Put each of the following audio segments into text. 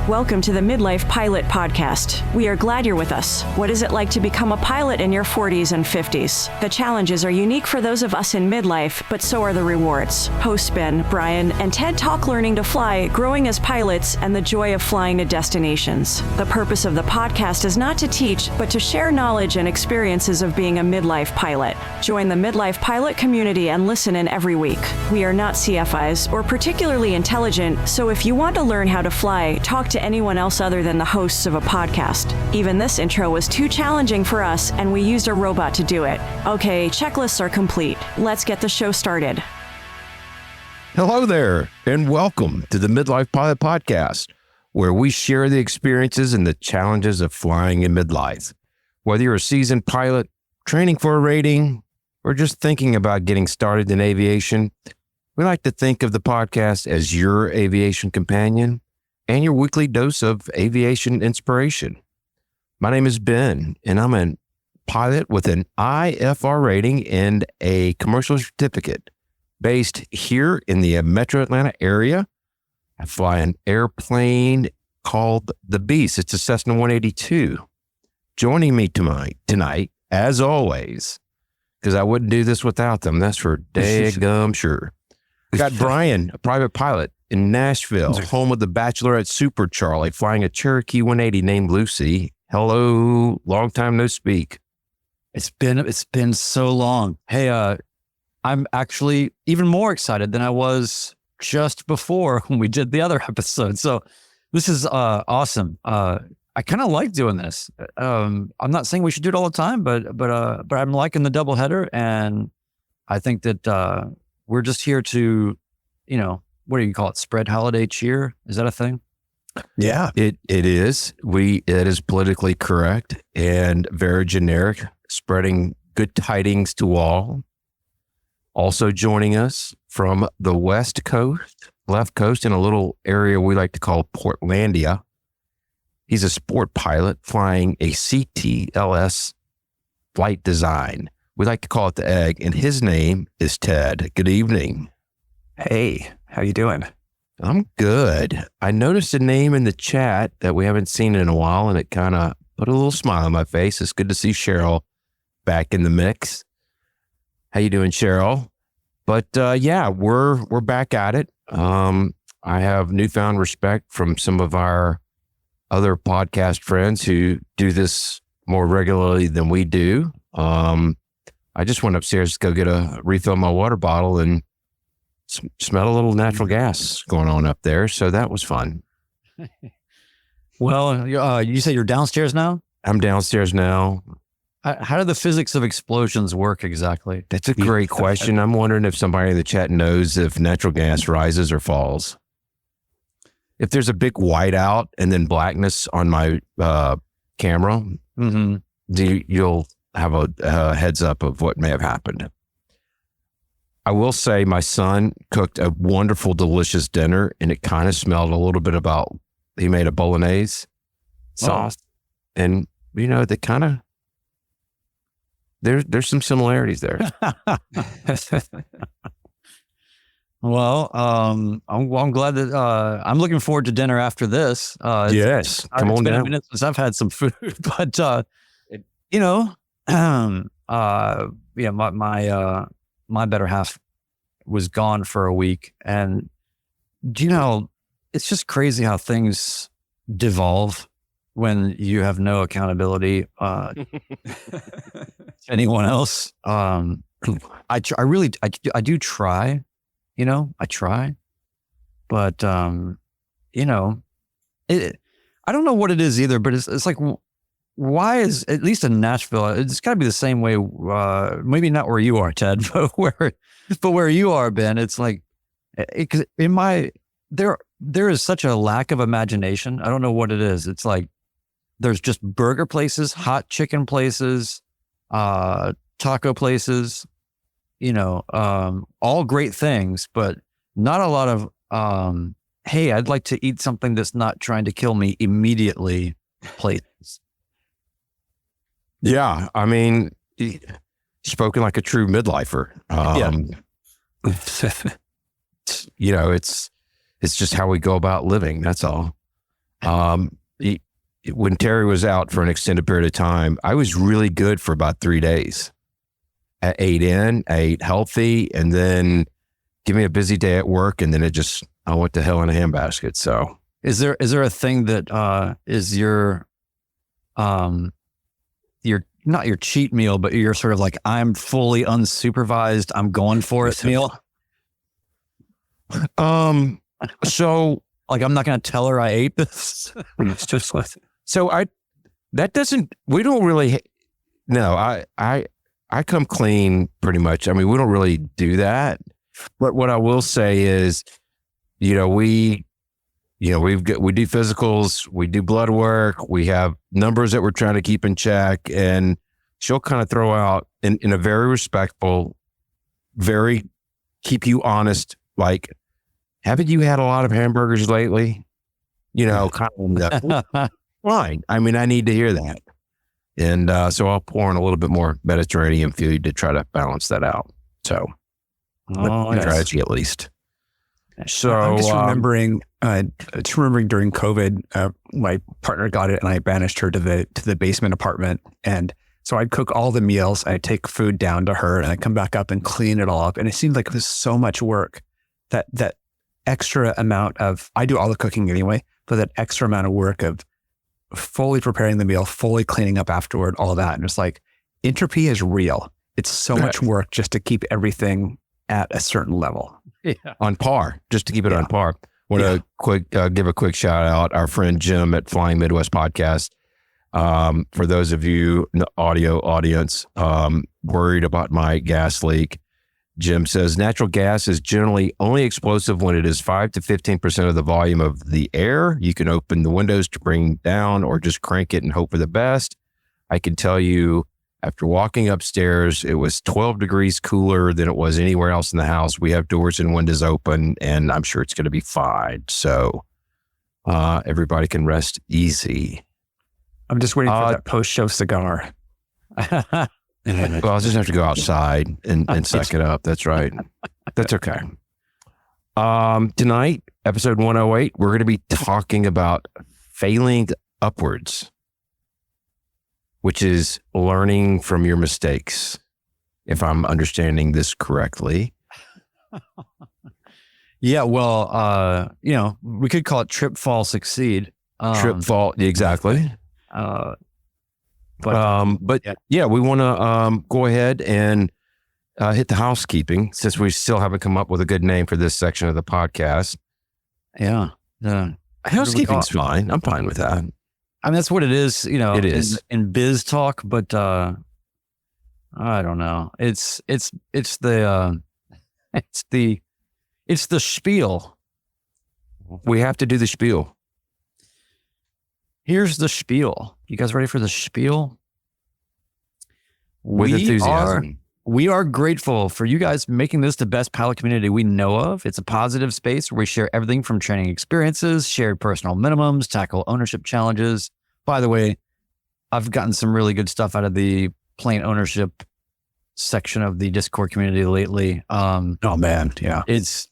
Welcome to the Midlife Pilot Podcast. We are glad you're with us. What is it like to become a pilot in your 40s and 50s? The challenges are unique for those of us in midlife, but so are the rewards. Hosts Ben, Brian, and Ted talk learning to fly, growing as pilots, and the joy of flying to destinations. The purpose of the podcast is not to teach, but to share knowledge and experiences of being a midlife pilot. Join the Midlife Pilot community and listen in every week. We are not CFIs or particularly intelligent, so if you want to learn how to fly, talk to anyone else other than the hosts of a podcast. Even this intro was too challenging for us, and we used a robot to do it. Okay, checklists are complete. Let's get the show started. Hello there, and welcome to the Midlife Pilot Podcast, where we share the experiences and the challenges of flying in midlife. Whether you're a seasoned pilot, training for a rating, or just thinking about getting started in aviation, we like to think of the podcast as your aviation companion and your weekly dose of aviation inspiration. My name is Ben, and I'm a pilot with an IFR rating and a commercial certificate based here in the Metro Atlanta area. I fly an airplane called the Beast. It's a Cessna 182. Joining me tonight, as always, because I wouldn't do this without them, that's for daggum sure. We got Brian, a private pilot in Nashville, home of the Bachelorette Super Charlie, flying a Cherokee 180 named Lucy. Hello, long time no speak. It's been so long. Hey, I'm actually even more excited than I was just before when we did the other episode. So this is awesome. I kind of like doing this. I'm not saying we should do it all the time, but I'm liking the doubleheader, and I think that we're just here to, what do you call it? Spread holiday cheer? Is that a thing? Yeah, it is. It is politically correct and very generic, spreading good tidings to all. Also joining us from the left coast in a little area we like to call Portlandia. He's a sport pilot flying a CTLS flight design. We like to call it the Egg, and his name is Ted. Good evening. Hey, how you doing? I'm good. I noticed a name in the chat that we haven't seen in a while, and it kind of put a little smile on my face. It's good to see Cheryl back in the mix. How you doing, Cheryl? But yeah, we're back at it. I have newfound respect from some of our other podcast friends who do this more regularly than we do. I just went upstairs to go refill my water bottle and smell a little natural gas going on up there. So that was fun. Well, you say you're downstairs now? I'm downstairs now. How do the physics of explosions work exactly? That's a great question. I'm wondering if somebody in the chat knows if natural gas rises or falls. If there's a big whiteout and then blackness on my camera, you'll have a heads up of what may have happened. I will say my son cooked a wonderful, delicious dinner, and it kind of smelled a little bit he made a bolognese sauce. And, they kind of, there's some similarities there. Well, I'm glad that I'm looking forward to dinner after this. Yes, come on down. It's been a minute since I've had some food, but my better half was gone for a week, and it's just crazy how things devolve when you have no accountability to anyone else. I do try. I try, but, I don't know what it is either, but it's like, why is, at least in Nashville, it's gotta be the same way, maybe not where you are, Ted, but where you are, Ben, it's like, cause there is such a lack of imagination. I don't know what it is. It's like, there's just burger places, hot chicken places, taco places, all great things, but not a lot of, hey, I'd like to eat something that's not trying to kill me immediately places. Yeah. I mean, spoken like a true midlifer. It's just how we go about living. That's all. When Terry was out for an extended period of time, I was really good for about 3 days. I ate healthy, and then give me a busy day at work, and then I went to hell in a handbasket. So is there a thing that is your not your cheat meal, but you're sort of like, I'm fully unsupervised, I'm going for it meal? So like, I'm not going to tell her I ate this. It's just like, we don't really, no, I come clean pretty much. I mean, we don't really do that. But what I will say is, we do physicals, we do blood work, we have numbers that we're trying to keep in check, and she'll kind of throw out in a very respectful, very keep you honest, like, haven't you had a lot of hamburgers lately? Kind of fine. I mean, I need to hear that. And so I'll pour in a little bit more Mediterranean food to try to balance that out. So, strategy at least. So I'm just remembering during COVID, my partner got it, and I banished her to the basement apartment. And so I'd cook all the meals, I'd take food down to her, and I'd come back up and clean it all up. And it seemed like it was so much work that extra amount of, I do all the cooking anyway, but that extra amount of work of fully preparing the meal, fully cleaning up afterward, all that. And it's like, entropy is real. It's so much work just to keep everything at a certain level. Yeah. On par, just to keep it on par. Want to give a quick shout out, our friend Jim at Flying Midwest Podcast. For those of you in the audio audience worried about my gas leak, Jim says natural gas is generally only explosive when it is 5 to 15% of the volume of the air. You can open the windows to bring down, or just crank it and hope for the best. I can tell you, after walking upstairs, it was 12 degrees cooler than it was anywhere else in the house. We have doors and windows open, and I'm sure it's going to be fine. So everybody can rest easy. I'm just waiting for that post-show cigar. Well, I'll just have to go outside and suck it up. That's right. That's okay. Tonight, episode 108, we're going to be talking about failing upwards, which is learning from your mistakes, if I'm understanding this correctly. Yeah, well, we could call it trip, fall, succeed. Trip, fall, exactly. But we want to go ahead and hit the housekeeping, since we still haven't come up with a good name for this section of the podcast. Yeah. Housekeeping's fine. I'm fine with that. I mean, that's what it is, It is. in biz talk, but I don't know. It's the spiel. We have to do the spiel. Here's the spiel. You guys ready for the spiel? With enthusiasm. We are grateful for you guys making this the best pilot community we know of. It's a positive space where we share everything from training experiences, shared personal minimums, tackle ownership challenges. By the way, I've gotten some really good stuff out of the plane ownership section of the Discord community lately. Oh man, yeah. It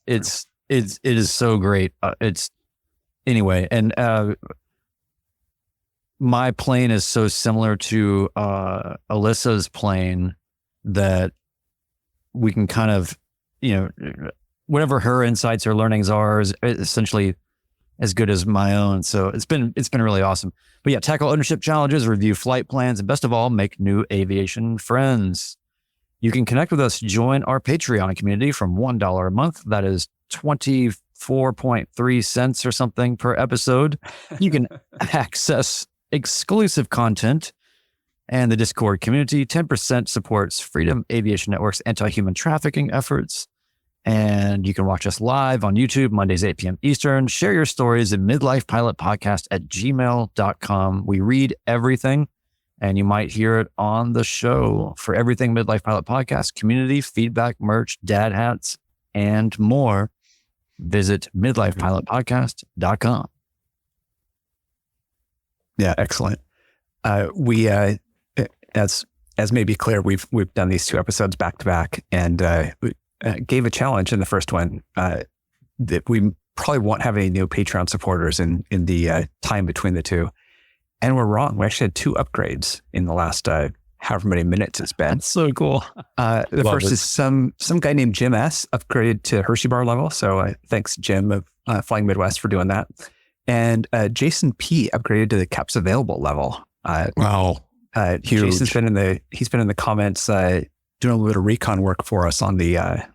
is so great. Anyway, and my plane is so similar to Alyssa's plane that we can kind of, whatever her insights or learnings are is essentially as good as my own. So it's been really awesome. But yeah, tackle ownership challenges, review flight plans, and best of all, make new aviation friends. You can connect with us, join our Patreon community from $1 a month. That is 24.3 cents or something per episode. You can access exclusive content and the Discord community. 10% supports Freedom Aviation Network's anti-human trafficking efforts. And you can watch us live on YouTube, Mondays, 8 p.m. Eastern. Share your stories at midlifepilotpodcast@gmail.com. We read everything, and you might hear it on the show. For everything Midlife Pilot Podcast, community, feedback, merch, dad hats, and more, visit midlifepilotpodcast.com. Yeah, excellent. We, as may be clear, we've done these 2 episodes back to back, and we gave a challenge in the first one that we probably won't have any new Patreon supporters in the time between the two. And we're wrong. We actually had 2 upgrades in the last however many minutes it's been. That's so cool. The first is some guy named Jim S. upgraded to Hershey bar level. So thanks, Jim of Flying Midwest, for doing that. And Jason P. upgraded to the caps available level. Wow. Huge. Jason's he's been in the comments doing a little bit of recon work for us on the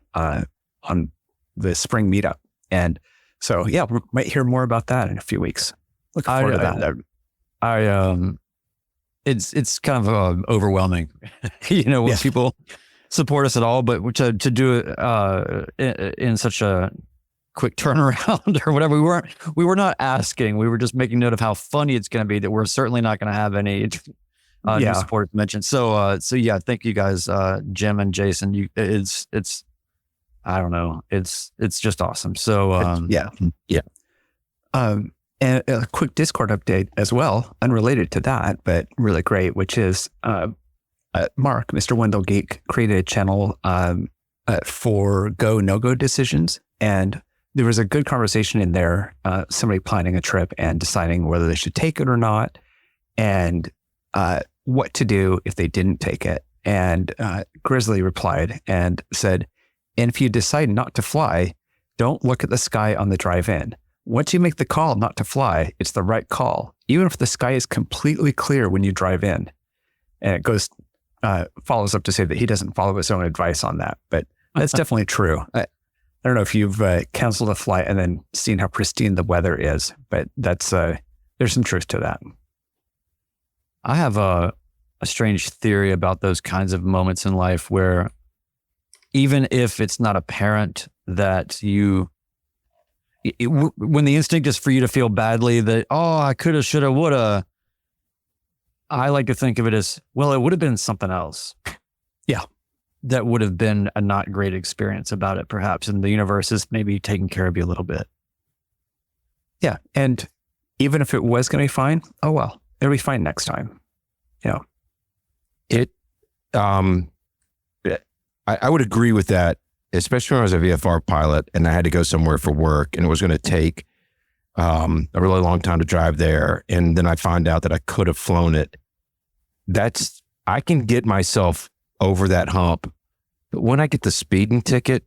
spring meetup. And so, yeah, we might hear more about that in a few weeks. Looking forward to that. It's kind of overwhelming, when people support us at all, but to do it in such a quick turnaround or whatever, we were not asking. We were just making note of how funny it's going to be that we're certainly not going to have any new supporters mentioned. So yeah, thank you guys, Jim and Jason. It's I don't know, it's just awesome. So and a quick Discord update as well, unrelated to that, but really great, which is Mark, Mr. Wendell Geek, created a channel for go, no-go decisions. And there was a good conversation in there, somebody planning a trip and deciding whether they should take it or not, and what to do if they didn't take it. And Grizzly replied and said, and if you decide not to fly, don't look at the sky on the drive in. Once you make the call not to fly, it's the right call, even if the sky is completely clear when you drive in. And it goes, follows up to say that he doesn't follow his own advice on that, but that's definitely true. I don't know if you've canceled a flight and then seen how pristine the weather is, but that's there's some truth to that. I have a strange theory about those kinds of moments in life where even if it's not apparent that when the instinct is for you to feel badly that, oh, I coulda, shoulda, woulda, I like to think of it as, well, it would have been something else. Yeah. That would have been a not great experience about it, perhaps. And the universe is maybe taking care of you a little bit. Yeah. And even if it was going to be fine, oh, well, it'll be fine next time. I would agree with that, especially when I was a VFR pilot and I had to go somewhere for work and it was going to take a really long time to drive there. And then I find out that I could have flown it. I can get myself over that hump. But when I get the speeding ticket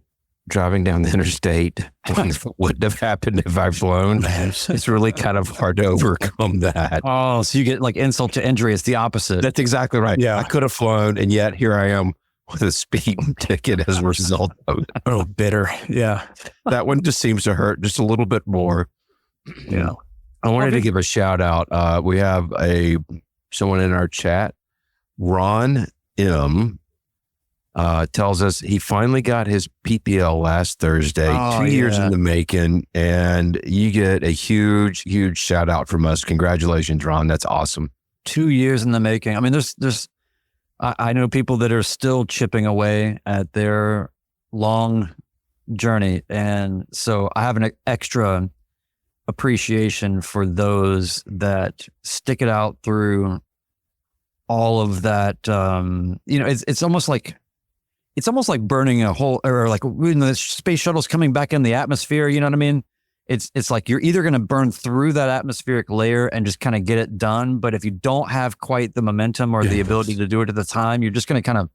driving down the interstate, what would have happened if I'd flown? It's really kind of hard to overcome that. Oh, so you get like insult to injury. It's the opposite. That's exactly right. Yeah. I could have flown and yet here I am with a speeding ticket as a result of it. Oh, bitter. Yeah. That one just seems to hurt just a little bit more. Yeah. I wanted to give a shout out. We have someone in our chat, Ron M, tells us he finally got his PPL last Thursday, 2 years in the making, and you get a huge, huge shout out from us. Congratulations, Ron. That's awesome. 2 years in the making. I mean, I know people that are still chipping away at their long journey. And so I have an extra appreciation for those that stick it out through all of that. It's almost like burning a hole, or like when the space shuttle's coming back in the atmosphere, you know what I mean? It's like you're either going to burn through that atmospheric layer and just kind of get it done. But if you don't have quite the momentum or the ability to do it at the time, you're just going to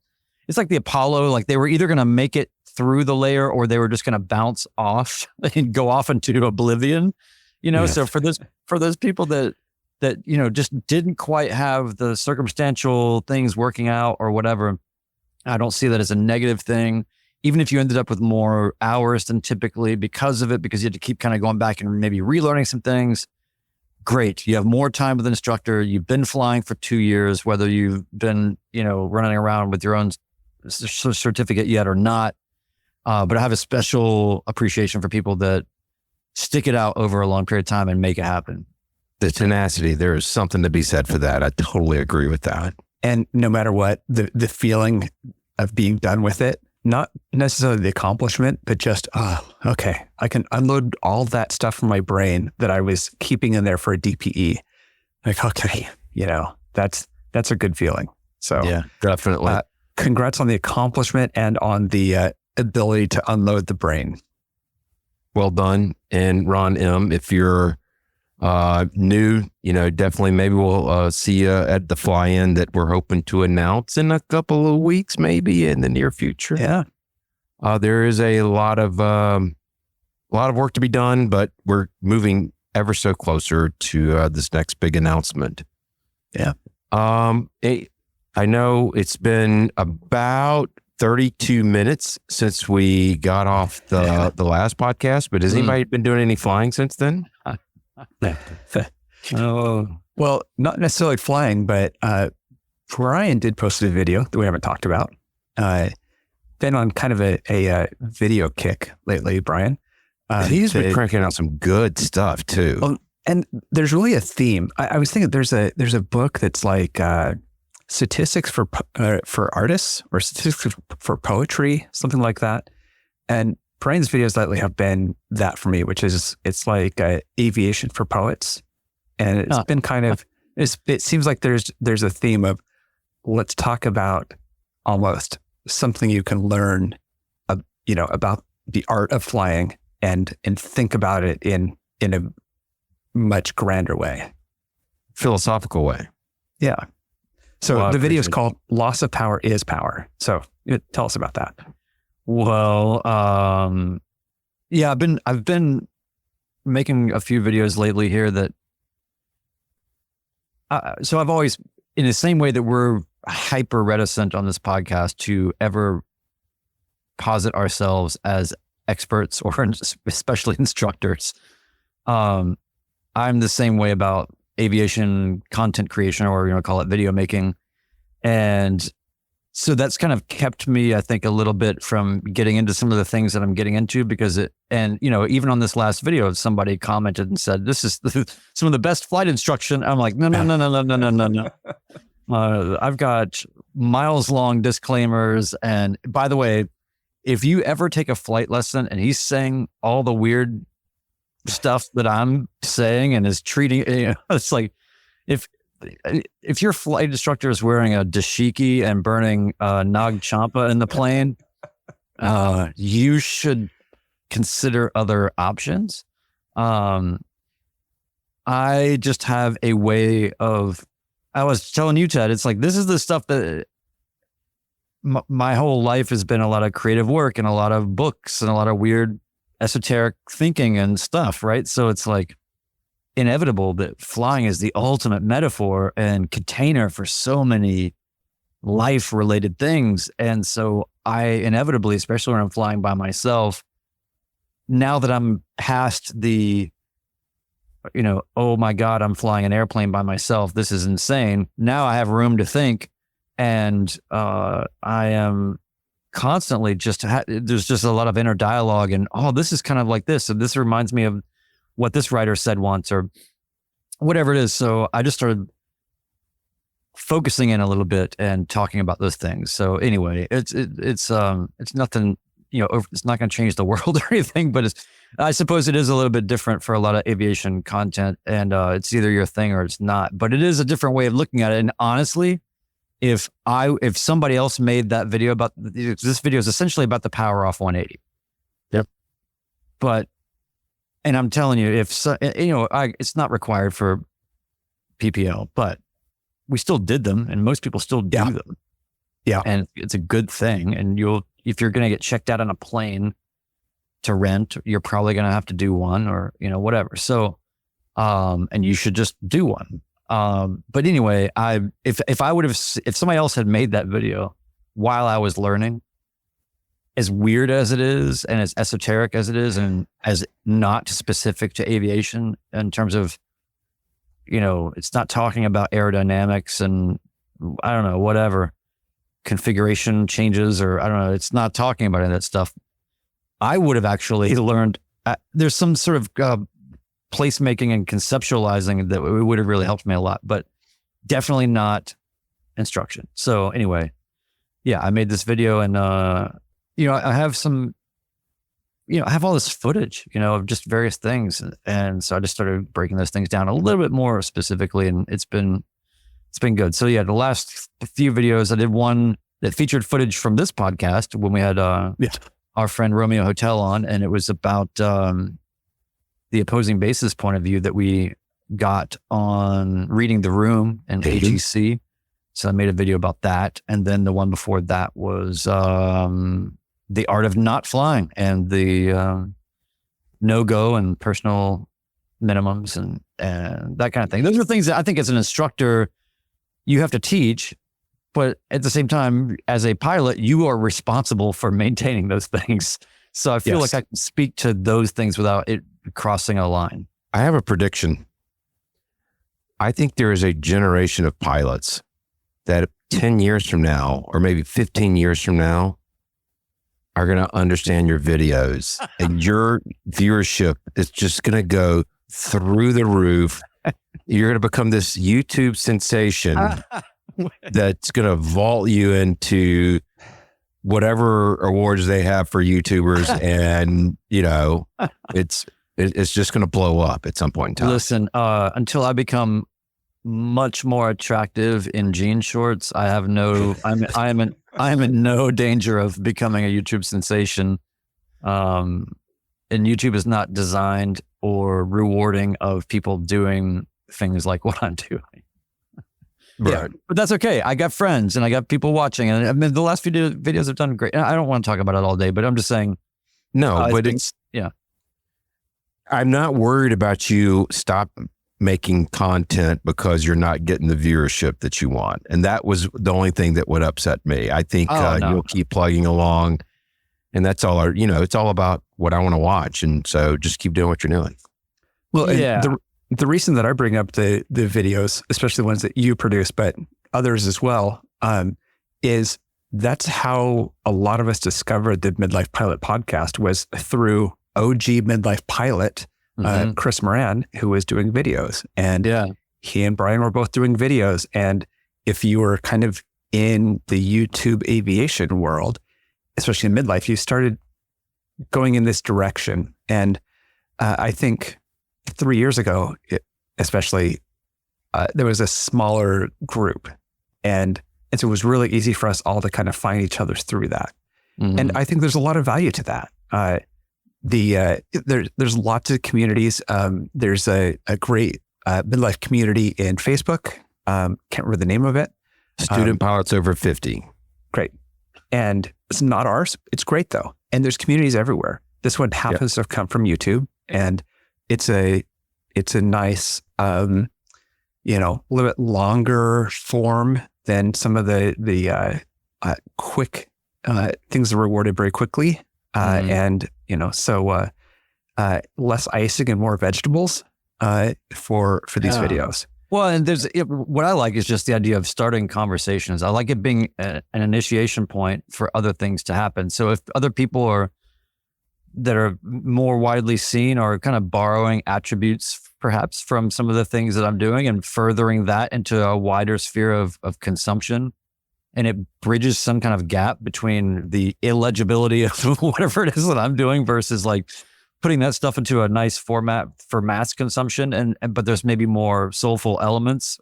it's like the Apollo, like they were either going to make it through the layer or they were just going to bounce off and go off into oblivion, So for those people that, just didn't quite have the circumstantial things working out or whatever, I don't see that as a negative thing. Even if you ended up with more hours than typically because of it, because you had to keep kind of going back and maybe relearning some things, great. You have more time with an instructor. You've been flying for 2 years, whether you've been, running around with your own certificate yet or not. But I have a special appreciation for people that stick it out over a long period of time and make it happen. The tenacity, there is something to be said for that. I totally agree with that. And no matter what, the feeling of being done with it, not necessarily the accomplishment, but just, okay, I can unload all that stuff from my brain that I was keeping in there for a DPE. Like, okay, that's a good feeling. So yeah, definitely. Congrats on the accomplishment and on the ability to unload the brain. well done. And Ron M., if you're new, definitely maybe we'll see you at the fly-in that we're hoping to announce in a couple of weeks, maybe in the near future. Yeah. There is a lot of work to be done, but we're moving ever so closer to this next big announcement. Yeah. I know it's been about 32 minutes since we got off the last podcast, but has anybody been doing any flying since then? Oh, Well, not necessarily flying, but Brian did post a video that we haven't talked about. Been on kind of a video kick lately, Brian. He's been cranking out some good stuff too. Well, and there's really a theme. I was thinking there's a book that's like statistics for artists or statistics for poetry, something like that. And Brian's videos lately have been that for me, which is it's like aviation for poets, and it's been kind of it seems like there's a theme of let's talk about almost something you can learn, about the art of flying and think about it in a much grander way, Philosophical way. yeah. So Well, I the video is appreciate called "Loss of Power is Power." So tell us about that. well, yeah, I've been making a few videos lately here that, so I've always, in the same way that we're hyper reticent on this podcast to ever posit ourselves as experts or especially instructors. I'm the same way about aviation content creation, or call it video making, and so that's kind of kept me, I think, a little bit from getting into some of the things that I'm getting into, because even on this last video, somebody commented and said, "This is some of the best flight instruction." I'm like, no. I've got miles long disclaimers. And by the way, if you ever take a flight lesson and he's saying all the weird stuff that I'm saying and is treating, it's like, if your flight instructor is wearing a dashiki and burning Nag Champa in the plane, you should consider other options. I just have a way of, I was telling you, Ted, it's like, this is the stuff that my whole life has been a lot of creative work and a lot of books and a lot of weird esoteric thinking and stuff, right? So it's like inevitable that flying is the ultimate metaphor and container for so many life-related things. And so I inevitably, especially when I'm flying by myself, now that I'm past the, oh my God, I'm flying an airplane by myself, this is insane. Now I have room to think, and I am constantly there's just a lot of inner dialogue, and this is kind of like this, and this reminds me of what this writer said once, or whatever it is. So I just started focusing in a little bit and talking about those things. So anyway, it's nothing, it's not going to change the world or anything, but I suppose it is a little bit different for a lot of aviation content, and it's either your thing or it's not. But it is a different way of looking at it. And honestly, if somebody else made that video about this video is essentially about the power off 180. Yep. And I'm telling you, it's not required for PPL, but we still did them, and most people still do them. Yeah. And it's a good thing. And if you're going to get checked out on a plane to rent, you're probably going to have to do one, or, whatever. So, and you should just do one. But anyway, if somebody else had made that video while I was learning, as weird as it is and as esoteric as it is, and as not specific to aviation in terms of, it's not talking about aerodynamics and I don't know, whatever configuration changes, or I don't know, it's not talking about any of that stuff. I would have actually learned, there's some sort of placemaking and conceptualizing that would have really helped me a lot, but definitely not instruction. So anyway, yeah, I made this video, and I have some, I have all this footage, of just various things. And so I just started breaking those things down a little bit more specifically, and it's been good. So yeah, the last few videos, I did one that featured footage from this podcast when we had our friend Romeo Hotel on, and it was about the opposing bassist point of view that we got on Reading the Room and AGC. So I made a video about that. And then the one before that was the art of not flying and the no-go and personal minimums and that kind of thing. Those are things that I think as an instructor, you have to teach. But at the same time, as a pilot, you are responsible for maintaining those things. So I feel like I can speak to those things without it crossing a line. I have a prediction. I think there is a generation of pilots that 10 years from now, or maybe 15 years from now, are going to understand your videos and your viewership is just going to go through the roof. You're going to become this YouTube sensation that's going to vault you into whatever awards they have for YouTubers. And, you know, it's just going to blow up at some point in time. Listen, until I become much more attractive in jean shorts, I am in no danger of becoming a YouTube sensation. And YouTube is not designed or rewarding of people doing things like what I'm doing. Right. Yeah, but that's okay. I got friends and I got people watching, and I mean the last videos have done great. I don't want to talk about it all day, but I'm just saying. No, but I'm not worried about you stop making content because you're not getting the viewership that you want. And that was the only thing that would upset me. I think you'll keep plugging along, and that's all it's all about what I want to watch. And so just keep doing what you're doing. Well, yeah. The reason that I bring up the videos, especially the ones that you produce, but others as well, is that's how a lot of us discovered the Midlife Pilot podcast was through OG Midlife Pilot, Chris Moran, who was doing videos. And he and Brian were both doing videos. And if you were kind of in the YouTube aviation world, especially in midlife, you started going in this direction. And I think 3 years ago, especially, there was a smaller group. And so it was really easy for us all to kind of find each other through that. And I think there's a lot of value to that. There's lots of communities. There's a great midlife community in Facebook. Can't remember the name of it. Student Pilots Over 50. Great. And it's not ours. It's great though. And there's communities everywhere. This one happens to have come from YouTube, and it's a nice, a little bit longer form than some of the quick things that are rewarded very quickly. And, so less icing and more vegetables for these videos. Well, and what I like is just the idea of starting conversations. I like it being an initiation point for other things to happen. So if other people that are more widely seen are kind of borrowing attributes perhaps from some of the things that I'm doing and furthering that into a wider sphere of consumption, and it bridges some kind of gap between the illegibility of whatever it is that I'm doing versus like putting that stuff into a nice format for mass consumption. But there's maybe more soulful elements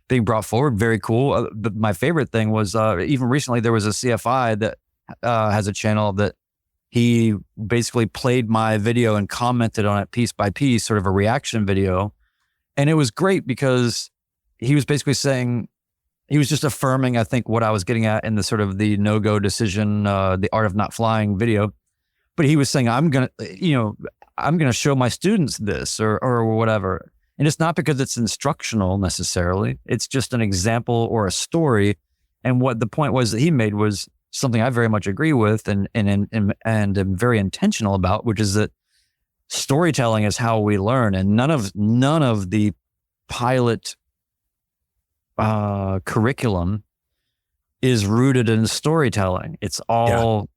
being brought forward. Very cool. But my favorite thing was even recently there was a CFI that has a channel that he basically played my video and commented on it piece by piece, sort of a reaction video. And it was great because he was basically saying, he was just affirming, I think, what I was getting at in the sort of the no-go decision, the art of not flying video. But he was saying, I'm going to show my students this or whatever. And it's not because it's instructional necessarily. It's just an example or a story. And what the point was that he made was something I very much agree with and am very intentional about, which is that storytelling is how we learn. And none of the pilot curriculum is rooted in storytelling. It's all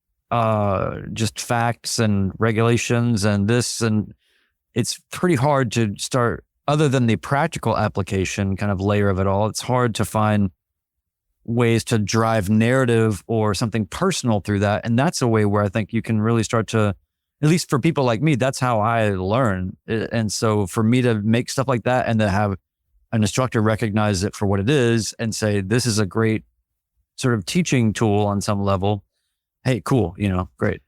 just facts and regulations and this, and it's pretty hard to start, other than the practical application kind of layer of it all, it's hard to find ways to drive narrative or something personal through that. And that's a way where I think you can really start to, at least for people like me, that's how I learn. And so for me to make stuff like that and to have an instructor recognize it for what it is and say, this is a great sort of teaching tool on some level. Hey, cool. Great.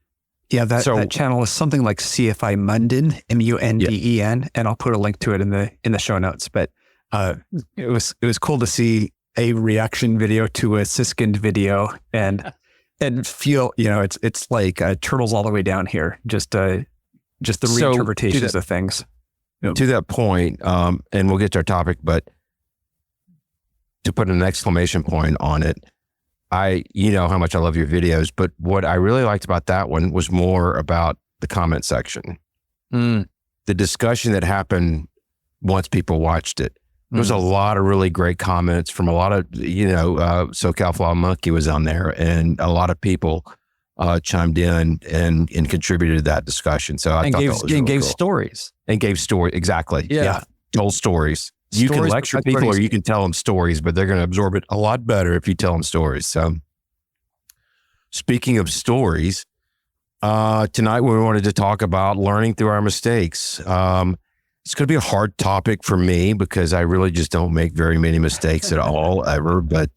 Yeah, that channel is something like CFI Munden, MUNDEN, and I'll put a link to it in the show notes. But it was cool to see a reaction video to a Siskind video and feel, it's like turtles all the way down here. Just the reinterpretations of things. To that point, and we'll get to our topic, but to put an exclamation point on it, you know how much I love your videos, but what I really liked about that one was more about the comment section. The discussion that happened once people watched it. There was a lot of really great comments from a lot of, SoCal Fly Monkey was on there, and a lot of people chimed in and contributed to that discussion. So I thought that was really gave cool. stories. And gave stories. Exactly. Yeah. Told stories. You can lecture people or you can tell them stories, but they're going to absorb it a lot better if you tell them stories. So speaking of stories, tonight we wanted to talk about learning through our mistakes. It's going to be a hard topic for me because I really just don't make very many mistakes at all ever. But,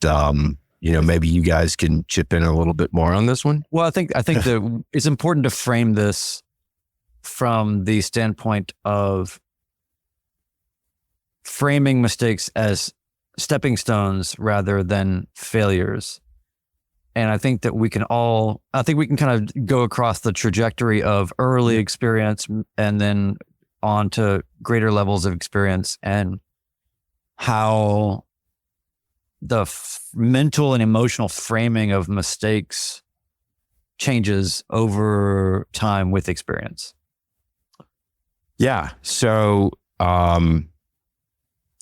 maybe you guys can chip in a little bit more on this one. Well, I think that it's important to frame this from the standpoint of framing mistakes as stepping stones rather than failures. And I think that we can kind of go across the trajectory of early experience and then on to greater levels of experience, and how the mental and emotional framing of mistakes changes over time with experience. Yeah. So,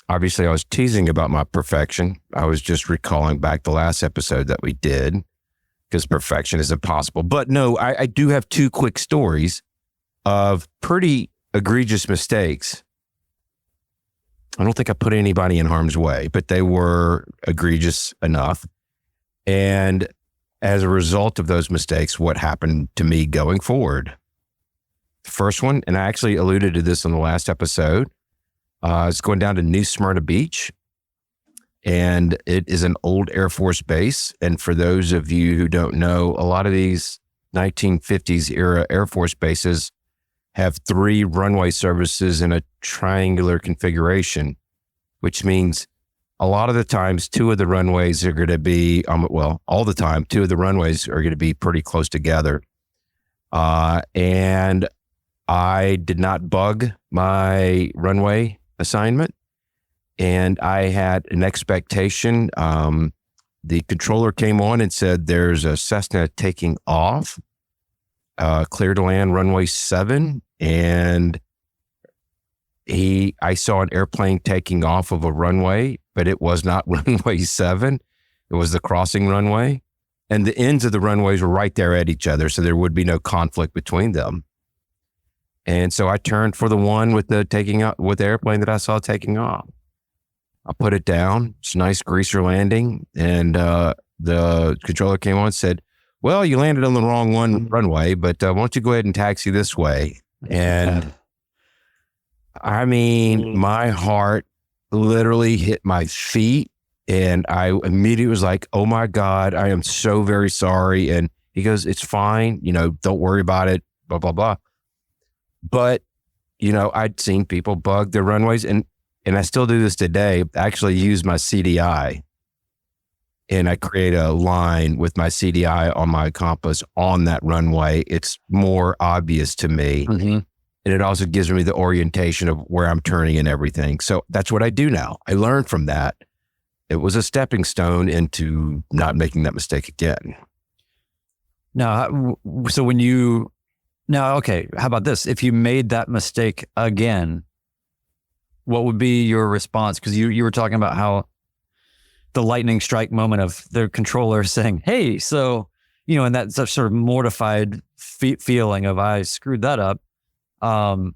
obviously I was teasing about my perfection. I was just recalling back the last episode that we did, because perfection is impossible. But no, I do have two quick stories of pretty egregious mistakes. I don't think I put anybody in harm's way, but they were egregious enough. And as a result of those mistakes, what happened to me going forward? The first one, and I actually alluded to this in the last episode, I was going down to New Smyrna Beach, and it is an old Air Force base. And for those of you who don't know, a lot of these 1950s era Air Force bases have 3 runway services in a triangular configuration, which means a lot of the times 2 of the runways are going to be, all the time, 2 of the runways are going to be pretty close together. And I did not bug my runway assignment, and I had an expectation. The controller came on and said, there's a Cessna taking off, clear to land runway 7. And I saw an airplane taking off of a runway, but it was not runway 7. It was the crossing runway, and the ends of the runways were right there at each other. So there would be no conflict between them. And so I turned for the one with the airplane that I saw taking off. I put it down. It's a nice greaser landing. And the controller came on and said, well, you landed on the wrong runway, but why don't you go ahead and taxi this way? And I mean, my heart literally hit my feet, and I immediately was like, oh my God, I am so very sorry. And he goes, it's fine. Don't worry about it, blah, blah, blah. But, I'd seen people bug their runways, and I still do this today. I actually use my CDI, and I create a line with my CDI on my compass on that runway. It's more obvious to me. Mm-hmm. And it also gives me the orientation of where I'm turning and everything. So that's what I do now. I learned from that. It was a stepping stone into not making that mistake again. Now, so okay, how about this? If you made that mistake again, what would be your response? Because you were talking about how the lightning strike moment of the controller saying, hey, so, and that sort of mortified feeling of I screwed that up. How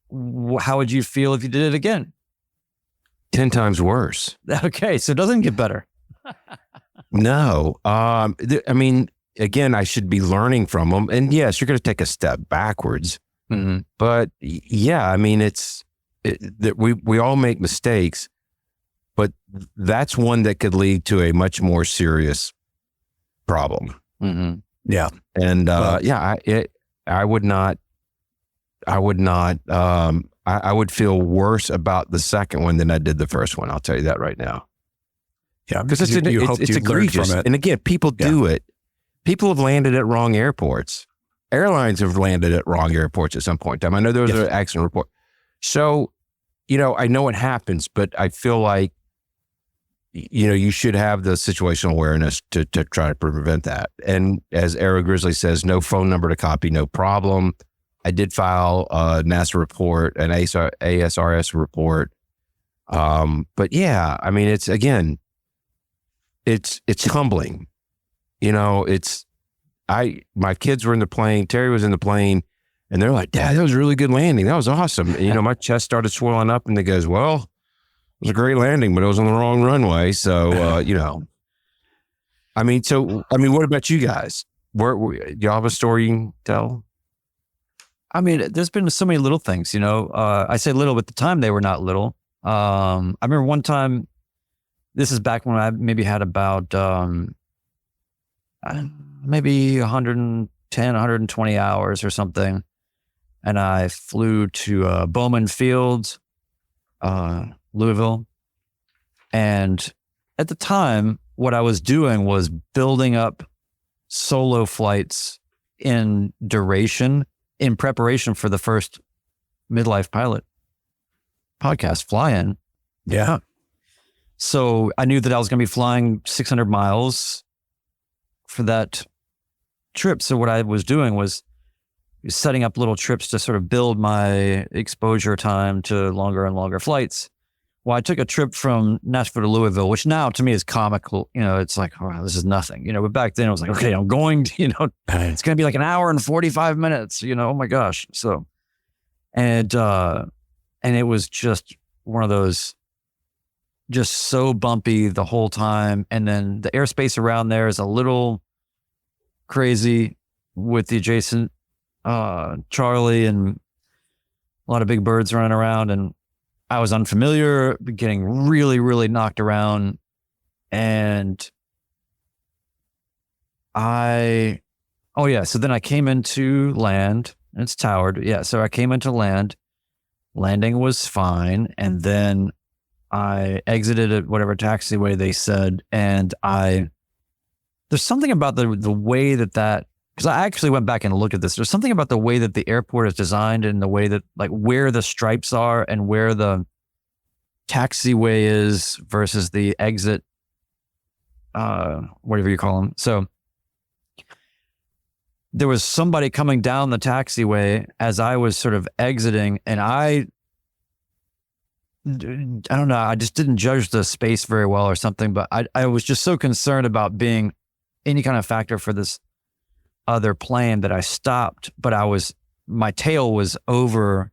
would you feel if you did it again? 10 times worse. Okay, so it doesn't get better. No. Again, I should be learning from them. And yes, you're going to take a step backwards. Mm-hmm. But yeah, we all make mistakes, but that's one that could lead to a much more serious problem. Mm-hmm. Yeah. And I would feel worse about the second one than I did the first one. I'll tell you that right now. Yeah. Because it's egregious. And again, people do it. People have landed at wrong airports. Airlines have landed at wrong airports at some point in time. I know there was an accident report. So, I know it happens, but I feel like, you should have the situational awareness to try to prevent that. And as Aero Grizzly says, no phone number to copy, no problem. I did file a NASA report, an ASRS report. But yeah, I mean, it's humbling. My kids were in the plane, Terry was in the plane, and they're like, Dad, that was a really good landing. That was awesome. And, my chest started swelling up, and they goes, well, it was a great landing, but it was on the wrong runway. So, what about you guys? Do y'all have a story you can tell? I mean, there's been so many little things, I say little, but at the time they were not little. I remember one time, this is back when I maybe had about, maybe 110, 120 hours or something. And I flew to Bowman Field, Louisville. And at the time, what I was doing was building up solo flights in duration in preparation for the first Midlife Pilot podcast fly-in. Yeah. So I knew that I was going to be flying 600 miles for that trip. So what I was doing was setting up little trips to sort of build my exposure time to longer and longer flights. Well, I took a trip from Nashville to Louisville, which now to me is comical. It's like, oh, this is nothing. But back then it was like, okay, I'm going to, it's going to be like an hour and 45 minutes, oh my gosh. So, and it was just one of those, just so bumpy the whole time. And then the airspace around there is a little crazy with the adjacent Charlie and a lot of big birds running around. And I was unfamiliar, getting really, really knocked around. And so then I came into land. It's towered. Yeah, so I came into land. Landing was fine. And then I exited at whatever taxiway they said. And there's something about the way that because I actually went back and looked at this. There's something about the way that the airport is designed and the way that, like, where the stripes are and where the taxiway is versus the exit, whatever you call them. So there was somebody coming down the taxiway as I was sort of exiting, and I don't know, I just didn't judge the space very well or something, but I was just so concerned about being any kind of factor for this other plane that I stopped, but my tail was over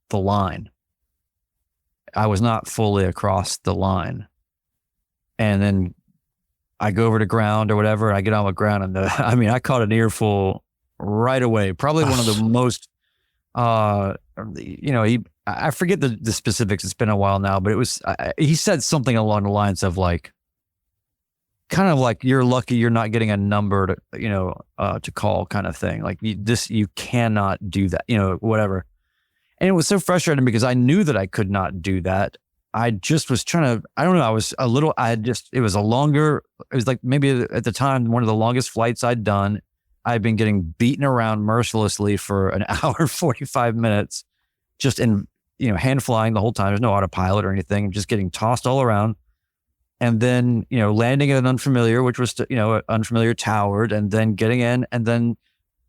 the line. I was not fully across the line. And then I go over to ground or whatever, I get on the ground, and I caught an earful right away. Probably one of the most, I forget the specifics. It's been a while now, but it was, he said something along the lines of like, kind of like, you're lucky you're not getting a number to call kind of thing. Like you cannot do that, whatever. And it was so frustrating because I knew that I could not do that. I just was trying to, I don't know, it was like maybe at the time, one of the longest flights I'd done. I'd been getting beaten around mercilessly for an hour, 45 minutes, just in, hand flying the whole time. There's no autopilot or anything, just getting tossed all around. And then, landing at an unfamiliar, which was, unfamiliar towered, and then getting in, and then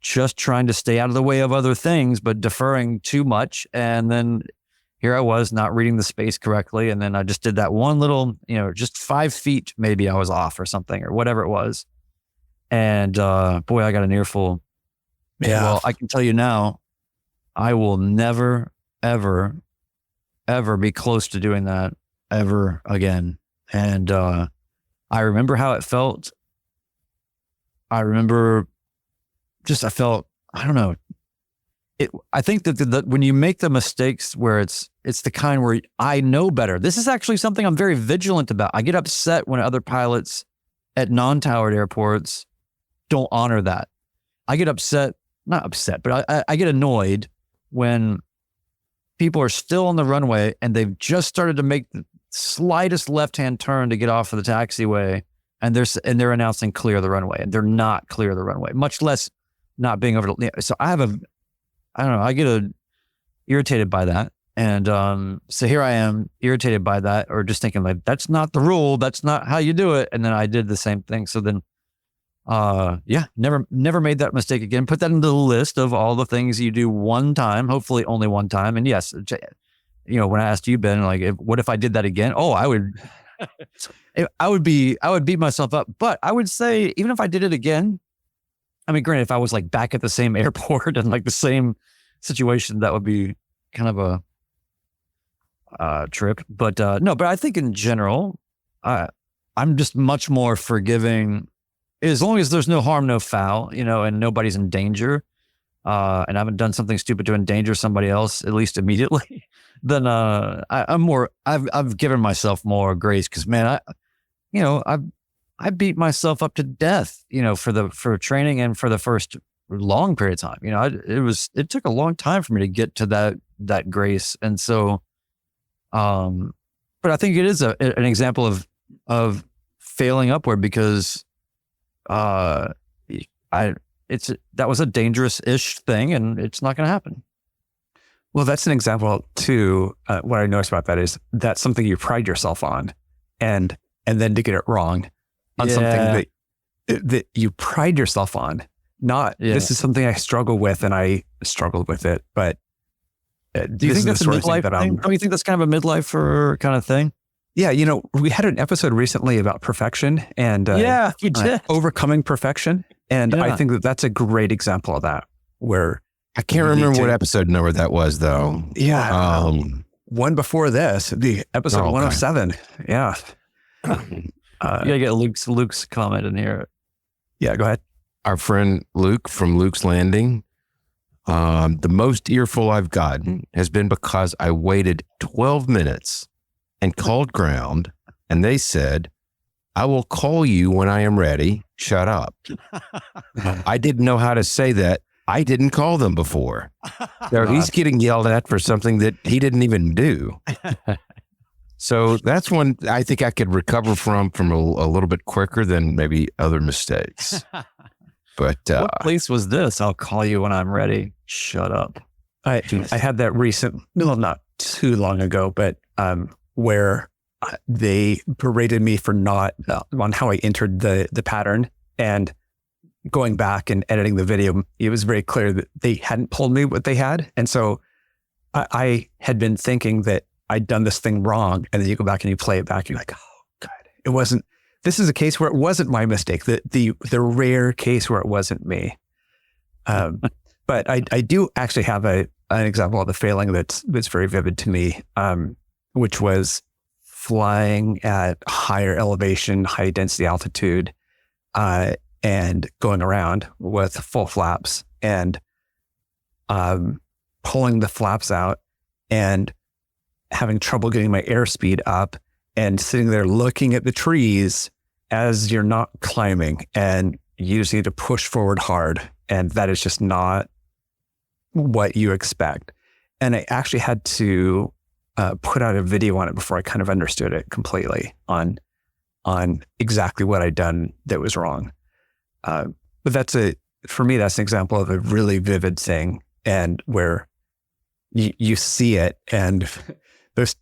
just trying to stay out of the way of other things, but deferring too much. And then here I was not reading the space correctly. And then I just did that one little, just 5 feet, maybe I was off or something or whatever it was. And boy, I got an earful. Yeah. Well, I can tell you now, I will never, ever, ever be close to doing that ever again. And I remember how it felt. I remember I felt, I don't know. I think that when you make the mistakes where it's the kind where I know better. This is actually something I'm very vigilant about. I get upset when other pilots at non-towered airports don't honor that. I get upset, not upset, but I get annoyed when people are still on the runway and they've just started to make the slightest left-hand turn to get off of the taxiway, and they're announcing clear the runway, and they're not clear the runway, much less not being over. So I don't know, I get irritated by that. And so here I am irritated by that, or just thinking like, that's not the rule. That's not how you do it. And then I did the same thing. So then, never made that mistake again. Put that into the list of all the things you do one time, hopefully only one time. And yes, when I asked you, Ben, like, what if I did that again? Oh, I would beat myself up. But I would say, even if I did it again, I mean, granted, if I was like back at the same airport and like the same situation, that would be kind of a trip. But no, but I think in general, I'm just much more forgiving as long as there's no harm, no foul, and nobody's in danger. And I haven't done something stupid to endanger somebody else, at least immediately. Then I've given myself more grace, because man, I beat myself up to death, for training and for the first long period of time. It took a long time for me to get to that grace. And so, but I think it is an example of failing upward, because that was a dangerous-ish thing, and it's not going to happen. Well, that's an example too. What I noticed about that is that's something you pride yourself on, and then to get it wrong on something that you pride yourself on. This is something I struggle with, and I struggled with it. But do you think that's a midlife thing? Do you think that's kind of a midlife kind of thing? Yeah, we had an episode recently about perfection and you did. Overcoming perfection, and I think that's a great example of that. Where I can't remember what episode number that was, though. Yeah, one before this, the episode 107. Yeah, you gotta get Luke's comment in here. Yeah, go ahead. Our friend Luke from Luke's Landing. The most earful I've gotten has been because I waited 12 minutes and called ground, and they said, "I will call you when I am ready. Shut up." I didn't know how to say that. I didn't call them before. So he's getting yelled at for something that he didn't even do. So that's one I think I could recover from a little bit quicker than maybe other mistakes. But what place was this? I'll call you when I'm ready. Shut up. I had that not too long ago, but where they berated me for not on how I entered the pattern, and going back and editing the video, it was very clear that they hadn't told me what they had. And so I had been thinking that I'd done this thing wrong. And then you go back and you play it back, and you're like, oh God, it wasn't. This is a case where it wasn't my mistake, the rare case where it wasn't me. But I do actually have an example of the failing that's very vivid to me, which was flying at higher elevation, high density altitude, and going around with full flaps, and pulling the flaps out and having trouble getting my airspeed up, and sitting there looking at the trees as you're not climbing, and you just need to push forward hard. And that is just not what you expect. And I actually had to put out a video on it before I kind of understood it completely on exactly what I'd done that was wrong. But for me, that's an example of a really vivid thing, and where you see it, and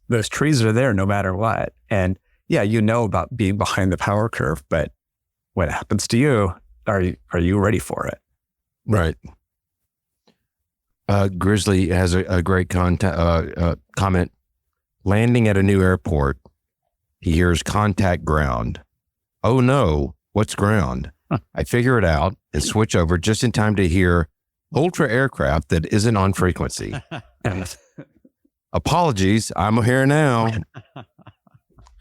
those trees are there no matter what. And yeah, about being behind the power curve, but what happens to you? Are you ready for it? Right. Grizzly has a great comment. Landing at a new airport, he hears contact ground. Oh no, what's ground? I figure it out and switch over just in time to hear ultra aircraft that isn't on frequency. Apologies, I'm here now.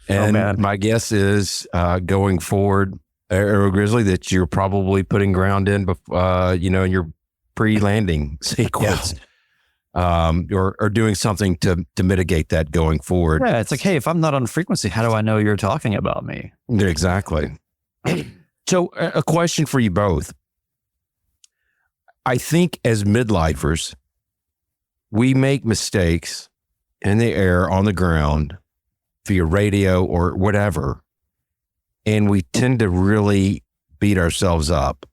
And my guess is going forward, Aero Grizzly, that you're probably putting ground in, in your pre-landing sequence, or doing something to mitigate that going forward. Yeah, it's like, hey, if I'm not on frequency, how do I know you're talking about me? Exactly. So, a question for you both: I think as midlifers, we make mistakes in the air, on the ground, via radio or whatever, and we tend to really beat ourselves up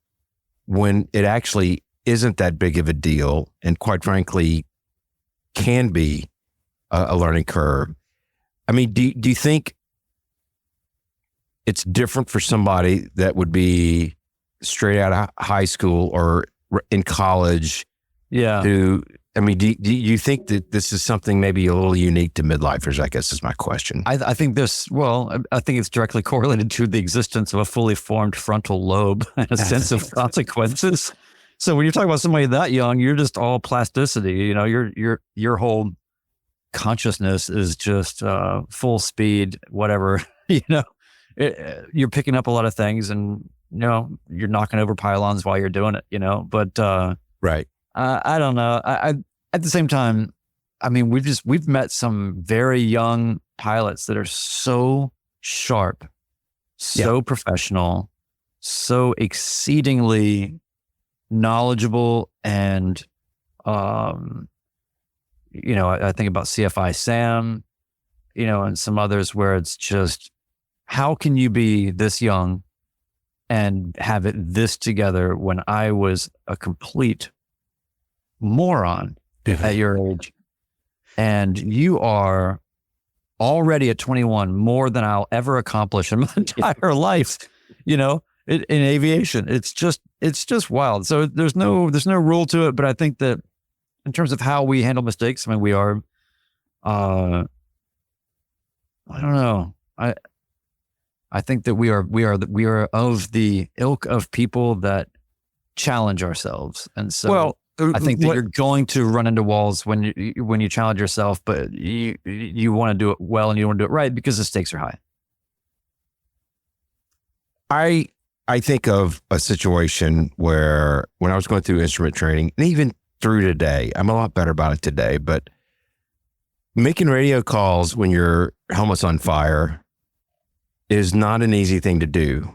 when it actually isn't that big of a deal, and quite frankly, can be a learning curve. I mean, do you think it's different for somebody that would be straight out of high school or in college? Yeah. Do you think that this is something maybe a little unique to midlifers, I guess is my question. I think I think it's directly correlated to the existence of a fully formed frontal lobe and a sense of consequences. So when you're talking about somebody that young, you're just all plasticity. You know, your whole consciousness is just full speed, whatever. You know, you're picking up a lot of things, and you know, you're knocking over pylons while you're doing it. You know, but right. I don't know. I at the same time, I mean, we've met some very young pilots that are so sharp, so professional, so exceedingly knowledgeable, and you know, I think about CFI Sam, you know, and some others where it's just, how can you be this young and have it this together when I was a complete moron at your age, and you are already at 21 more than I'll ever accomplish in my entire life, you know, in aviation. It's just wild. So there's no rule to it, but I think that in terms of how we handle mistakes, I mean, we are, I don't know. I think that we are of the ilk of people that challenge ourselves. And so, well, I think that you're going to run into walls when you challenge yourself, but you want to do it well and you want to do it right because the stakes are high. I think of a situation where when I was going through instrument training, and even through today, I'm a lot better about it today, but making radio calls when your helmet's on fire is not an easy thing to do.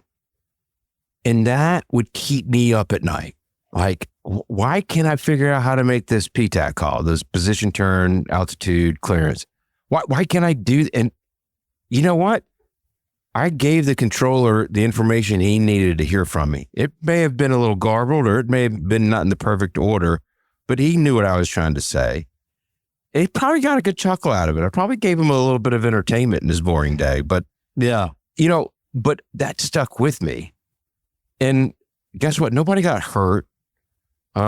And that would keep me up at night. Like, why can't I figure out how to make this PTAC call, those position, turn, altitude, clearance? Why can't I do? And you know what? I gave the controller the information he needed to hear from me. It may have been a little garbled, or it may have been not in the perfect order, but he knew what I was trying to say. He probably got a good chuckle out of it. I probably gave him a little bit of entertainment in his boring day, but yeah, you know, but that stuck with me. And guess what? Nobody got hurt.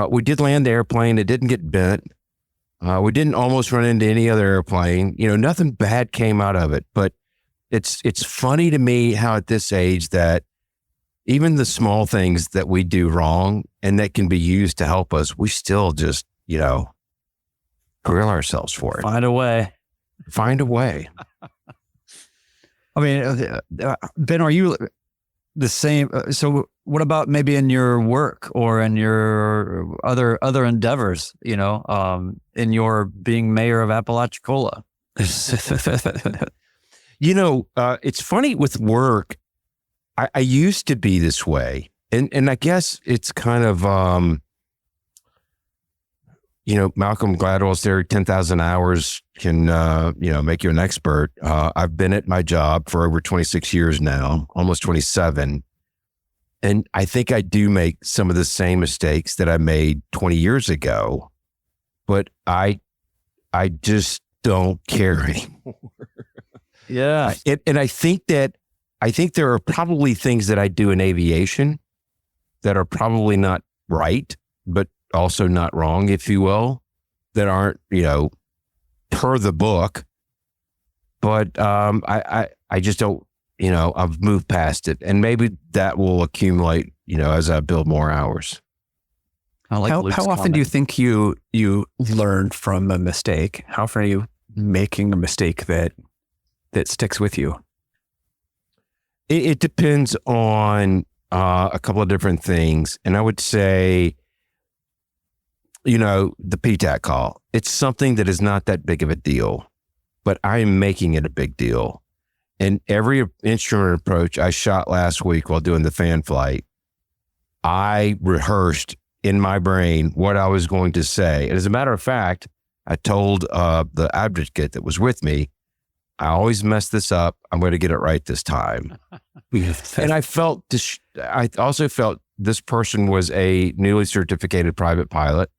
We did land the airplane. It didn't get bent. We didn't almost run into any other airplane. You know, nothing bad came out of it. But it's funny to me how at this age that even the small things that we do wrong and that can be used to help us, we still just, you know, grill ourselves for it. Find a way. I mean, Ben, are you the same? So what about maybe in your work or in your other endeavors, you know, in your being mayor of Apalachicola? You know, it's funny with work. I used to be this way. And I guess it's kind of, you know, Malcolm Gladwell's theory, 10,000 hours can, you know, make you an expert. I've been at my job for over 26 years now, almost 27. And I think I do make some of the same mistakes that I made 20 years ago, but I just don't care anymore. Yeah. And I think there are probably things that I do in aviation that are probably not right, but also not wrong, if you will, that aren't, you know, per the book. But I just don't, you know, I've moved past it, and maybe that will accumulate, you know, as I build more hours. How often do you think you learn from a mistake? How often are you making a mistake that sticks with you? It depends on a couple of different things. And I would say, you know, the PTAC call, it's something that is not that big of a deal, but I am making it a big deal. And every instrument approach I shot last week while doing the fan flight, I rehearsed in my brain what I was going to say. And as a matter of fact, I told the advocate that was with me, I always mess this up. I'm going to get it right this time. And I also felt this person was a newly certificated private pilot.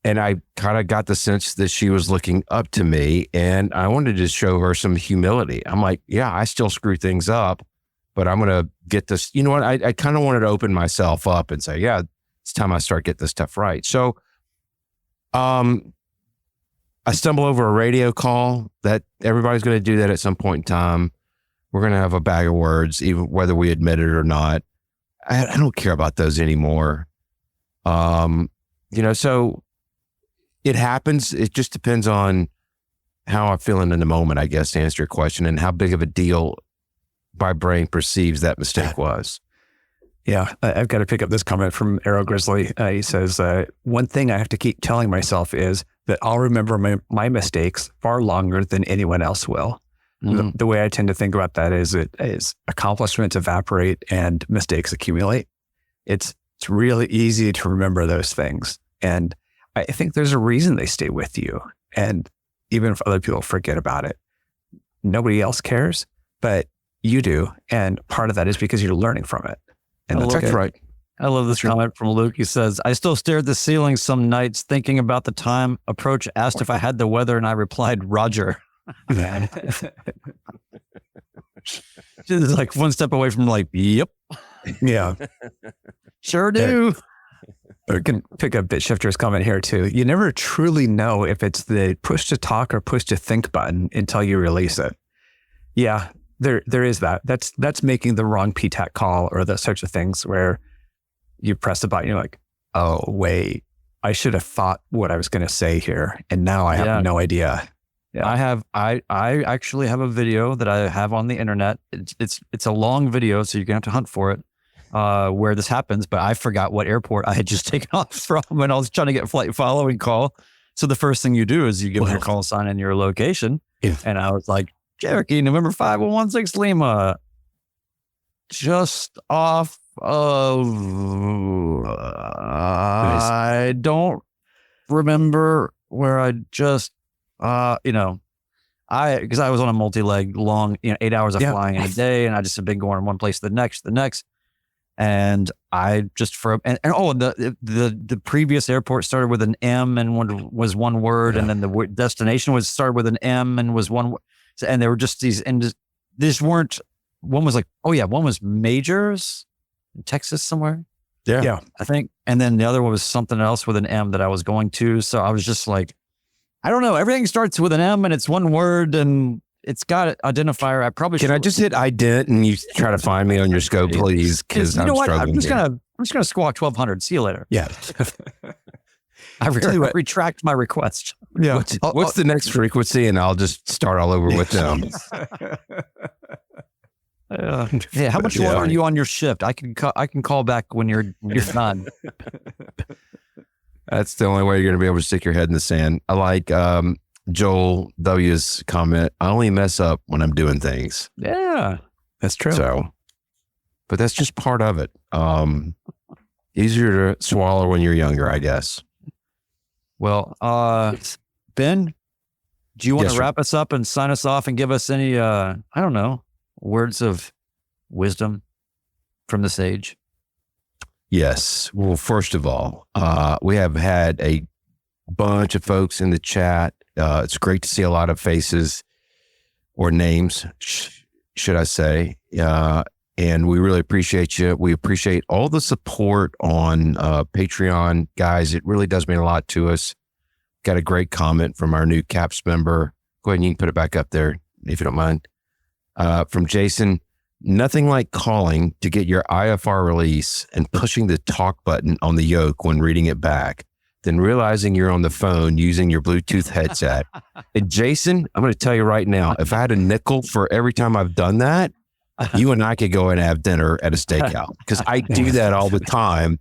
And I kind of got the sense that she was looking up to me, and I wanted to show her some humility. I'm like, yeah, I still screw things up, but I'm going to get this. You know what? I kind of wanted to open myself up and say, yeah, it's time I start getting this stuff right. So, I stumble over a radio call that everybody's going to do that at some point in time. We're going to have a bag of words, even whether we admit it or not. I don't care about those anymore. So it happens. It just depends on how I'm feeling in the moment, I guess, to answer your question, and how big of a deal my brain perceives that mistake was. Yeah, I've got to pick up this comment from Arrow Grizzly. He says, one thing I have to keep telling myself is that I'll remember my mistakes far longer than anyone else will. Mm. The way I tend to think about that is accomplishments evaporate and mistakes accumulate. It's really easy to remember those things. And I think there's a reason they stay with you. And even if other people forget about it, nobody else cares, but you do. And part of that is because you're learning from it. And that's right. I love this comment from Luke. He says, I still stare at the ceiling some nights thinking about the time Approach asked if I had the weather, and I replied, Roger. Just like one step away from like, yep. Yeah. Sure do. We can pick up BitShifter's comment here too. You never truly know if it's the push to talk or push to think button until you release it. Yeah, there is that. That's making the wrong PTAC call or those sorts of things where you press the button, you're like, oh, wait, I should have thought what I was going to say here. And now I have no idea. Yeah. I actually have a video that I have on the internet. It's a long video, so you're going to have to hunt for it, where this happens. But I forgot what airport I had just taken off from when I was trying to get flight following call. So the first thing you do is you give your call sign and your location. Yeah. And I was like, Cherokee, November 5116 Lima, just off of, I don't remember where I just, because I was on a multi-leg long, 8 hours of flying in a day, and I just have been going from one place to the next. And I just the previous airport started with an M and was one word, and then the destination started with an M and was one word. And there were just these, and these weren't, one was like, one was Majors in Texas somewhere. Yeah. I think. And then the other one was something else with an M that I was going to. So I was just like, I don't know. Everything starts with an M and it's one word and it's got an identifier. I probably Can I just hit ident and you try to find me on your scope, please? Because I'm struggling. I'm just gonna squawk 1200. See you later. Yeah. I retract my request. Yeah. What's the next frequency? And I'll just start all over with them. How much longer are you on your shift? I can call back when you're done. That's the only way you're going to be able to stick your head in the sand. I like Joel W's comment. I only mess up when I'm doing things. Yeah, that's true. So, but that's just part of it. Easier to swallow when you're younger, I guess. Well, Ben, do you want to wrap us up and sign us off and give us any, words of wisdom from the sage? Yes. Well, first of all, we have had a bunch of folks in the chat. It's great to see a lot of faces or names, should I say. And we really appreciate you. We appreciate all the support on Patreon. Guys, it really does mean a lot to us. Got a great comment from our new CAPS member. Go ahead and you can put it back up there if you don't mind. From Jason, nothing like calling to get your IFR release and pushing the talk button on the yoke when reading it back, then realizing you're on the phone using your Bluetooth headset. And Jason, I'm going to tell you right now, if I had a nickel for every time I've done that, you and I could go and have dinner at a steakhouse, because I do that all the time.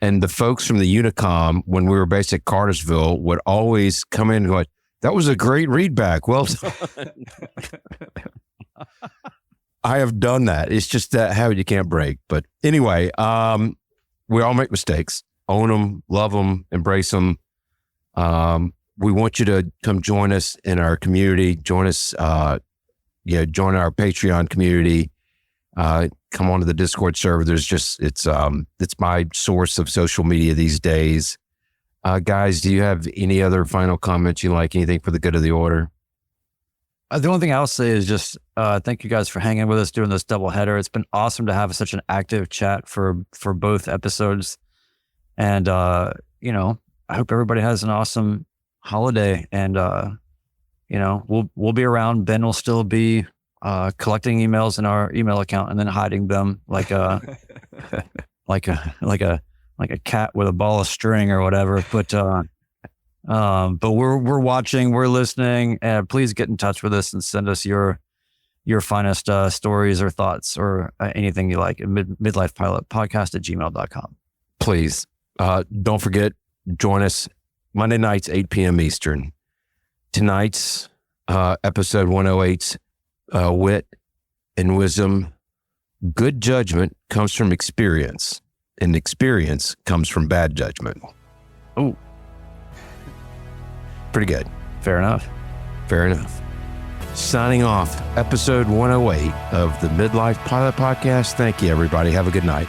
And the folks from the Unicom, when we were based at Cartersville, would always come in and go, that was a great readback. Well, I have done that. It's just that habit you can't break. But anyway, we all make mistakes own them, love them, embrace them. We want you to come join us in our community. Join us, join our Patreon community. Come onto the Discord server. It's my source of social media these days. Guys, do you have any other final comments you like? Anything for the good of the order? The only thing I'll say is just thank you guys for hanging with us during this doubleheader. It's been awesome to have such an active chat for both episodes. And, I hope everybody has an awesome holiday. And, we'll be around. Ben will still be collecting emails in our email account and then hiding them like a cat with a ball of string or whatever. But we're watching, we're listening, and please get in touch with us and send us your finest stories or thoughts or anything you like at midlifepilotpodcast@gmail.com. Please, don't forget, join us Monday nights, 8 p.m. Eastern. Tonight's episode 108, wit and wisdom. Good judgment comes from experience, and experience comes from bad judgment. Oh. Pretty good. Fair enough. Signing off, episode 108 of the Midlife Pilot Podcast. Thank you, everybody. Have a good night.